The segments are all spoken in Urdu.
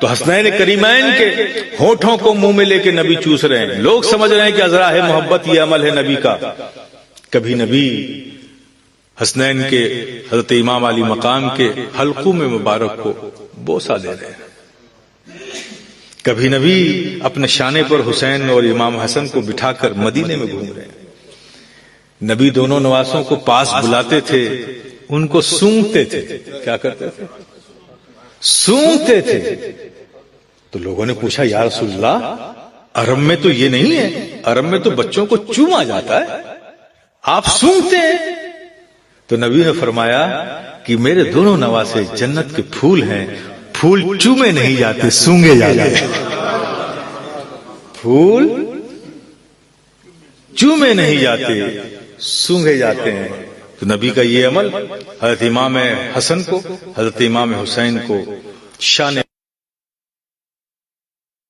تو حسنین کریمین کے ہونٹوں کو منہ میں لے کے نبی چوس رہے ہیں. لوگ سمجھ رہے ہیں کہ ازرا ہے محبت، یہ عمل ہے نبی کا. کبھی نبی حسنین کے حضرت امام علی مقام کے حلقوں میں مبارک کو بوسہ دے رہے ہیں. کبھی نبی اپنے شانے پر حسین اور امام حسن کو بٹھا کر مدینے میں گھوم رہے ہیں. نبی دونوں نواسوں کو پاس بلاتے تھے، ان کو سونگتے تھے. کیا کرتے تھے؟ سونگتے تھے. تو لوگوں نے پوچھا یا رسول اللہ، عرب میں تو یہ نہیں ہے، عرب میں تو بچوں کو چوما جاتا ہے، آپ سونگتے ہیں؟ تو نبی نے فرمایا کہ میرے دونوں نواسے جنت کے پھول ہیں، پھول چومے نہیں جاتے، سونگے جاتے ہیں. پھول چومے نہیں جاتے، سونگے جاتے ہیں. تو نبی کا یہ عمل حضرت امام حسن کو، حضرت امام حسین کو شانے،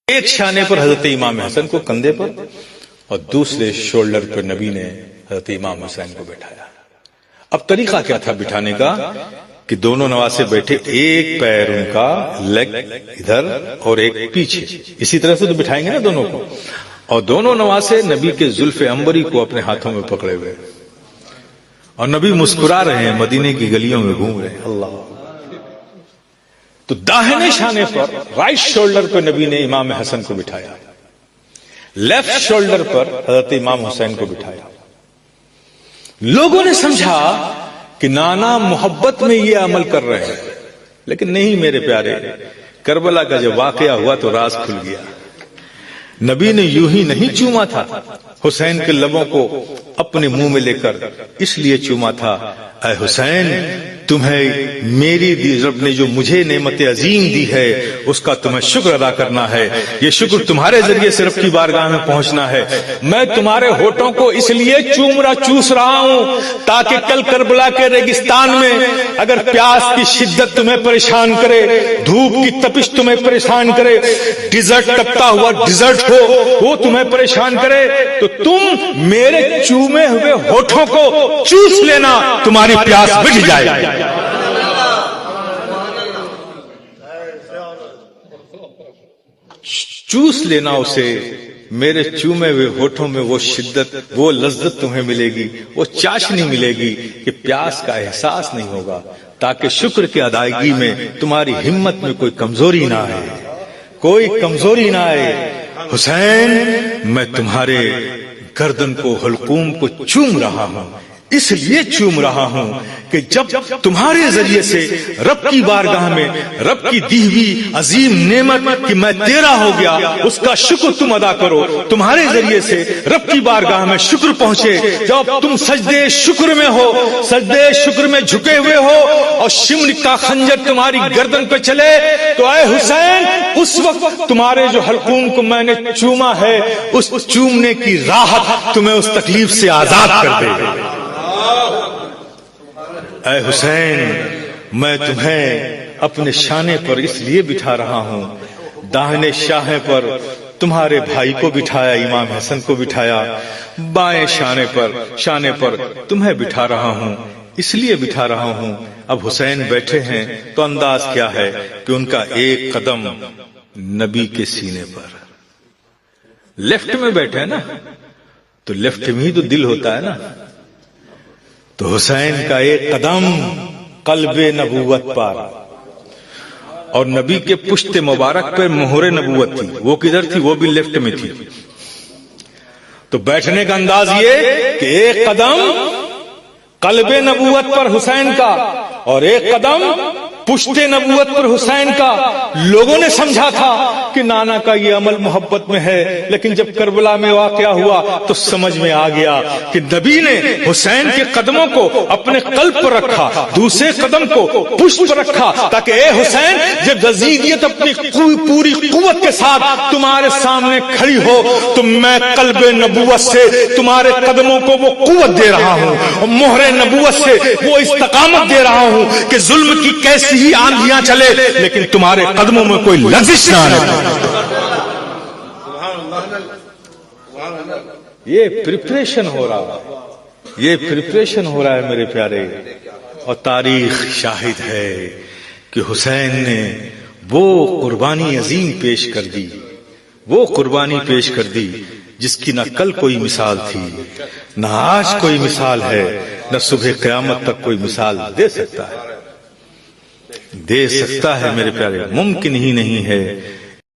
ایک شانے پر حضرت امام حسن کو کندھے پر اور دوسرے شولڈر پر نبی نے حضرت امام حسین کو بٹھایا. اب طریقہ کیا تھا بٹھانے کا کہ دونوں نواسے بیٹھے، ایک پیر ان کا لیگ ادھر اور ایک پیچھے، اسی طرح سے تو بٹھائیں گے نا دونوں کو. اور دونوں نواسے نبی کے زلف عنبری کو اپنے ہاتھوں میں پکڑے ہوئے، اور نبی مسکرا رہے ہیں، مدینے کی گلیوں میں گھوم رہے ہیں. اللہ. تو داہنے شانے پر رائٹ شولڈر پر نبی نے امام حسن کو بٹھایا، لیفٹ شولڈر پر حضرت امام حسین کو بٹھایا. لوگوں نے سمجھا کہ نانا محبت میں یہ عمل کر رہے ہیں، لیکن نہیں میرے پیارے. کربلا کا جب واقعہ ہوا تو راز کھل گیا. نبی نے یوں ہی نہیں چوما تھا حسین کے لبوں کو اپنے منہ میں لے کر، اس لیے چوما تھا اے حسین، تمہیں میری رب نے جو مجھے نعمت عظیم دی ہے اس کا تمہیں شکر ادا کرنا ہے. یہ شکر تمہارے ذریعے سے رب کی بارگاہ میں پہنچنا ہے. میں تمہارے ہونٹوں کو اس لیے چوس رہا ہوں تاکہ کل کربلا کے ریگستان میں اگر پیاس کی شدت تمہیں پریشان کرے، دھوپ کی تپش تمہیں پریشان کرے، ڈیزرٹ تپتا ہوا ڈیزرٹ ہو وہ تمہیں پریشان کرے، تو تم میرے چومے ہوئے ہونٹوں کو چوس لینا، تمہاری پیاس بجھ جائے گی. چوس لینا اسے، میرے چومے ہوئے ہونٹوں میں وہ شدت، وہ لذت تمہیں ملے گی، وہ چاشنی ملے گی کہ پیاس کا احساس نہیں ہوگا، تاکہ شکر کی ادائیگی میں تمہاری ہمت میں کوئی کمزوری نہ آئے، کوئی کمزوری نہ آئے. حسین، میں تمہارے گردن کو، حلقوم کو چوم رہا ہوں، اس لیے چوم رہا ہوں کہ جب تمہارے ذریعے سے رب کی بارگاہ میں رب کی دی ہوئی عظیم نعمت کہ میں تیرا ہو گیا اس کا شکر تم ادا کرو. تمہارے ذریعے سے رب کی بارگاہ میں شکر پہنچے. جب تم سجدے شکر میں ہو، سجدے شکر میں جھکے ہوئے ہو اور شمر کا خنجر تمہاری گردن پہ چلے، تو اے حسین، اس وقت تمہارے جو حلقوم کو میں نے چوما ہے اس چومنے کی راحت تمہیں اس تکلیف سے آزاد کر دے گی. اے حسین، میں تمہیں اپنے شانے پر اس لیے بٹھا رہا ہوں، داہنے شاہے پر تمہارے بھائی کو بٹھایا، امام حسن کو بٹھایا، بائیں شانے پر تمہیں بٹھا رہا ہوں، اس لیے بٹھا رہا ہوں. اب حسین بیٹھے ہیں تو انداز کیا ہے کہ ان کا ایک قدم نبی کے سینے پر، لیفٹ میں بیٹھے ہیں نا، تو لیفٹ میں ہی تو دل ہوتا ہے نا. تو حسین کا ایک قدم قلب نبوت پر، اور نبی کے پشت مبارک پر مہر نبوت تھی، وہ کدھر تھی؟ وہ بھی لیفٹ میں تھی. تو بیٹھنے کا انداز یہ کہ ایک قدم قلب نبوت پر حسین کا اور ایک قدم پشت نبوت پر حسین کا. لوگوں نے سمجھا تھا کہ نانا کا یہ عمل محبت میں ہے، لیکن جب کربلا میں واقعہ ہوا تو سمجھ میں آ گیا کہ نبی نے حسین کے قدموں کو اپنے قلب پر رکھا، دوسرے قدم کو پشت پر رکھا، تاکہ اے حسین، جب یزیدیت اپنی پوری قوت کے ساتھ تمہارے سامنے کھڑی ہو تو میں قلب نبوت سے تمہارے قدموں کو وہ قوت دے رہا ہوں، اور مہر نبوت سے وہ استقامت دے رہا ہوں کہ ظلم کی کیسی ہی آندھیاں چلے لیکن تمہارے قدموں میں کوئی لغزش نہ آنے. یہ پریپریشن ہو رہا ہے، یہ پریپریشن ہو رہا ہے میرے پیارے. اور تاریخ شاہد ہے کہ حسین نے وہ قربانی عظیم پیش کر دی، وہ قربانی پیش کر دی جس کی نہ کل کوئی مثال تھی، نہ آج کوئی مثال ہے، نہ صبح قیامت تک کوئی مثال دے سکتا ہے میرے پیارے۔ ممکن ہی نہیں ہے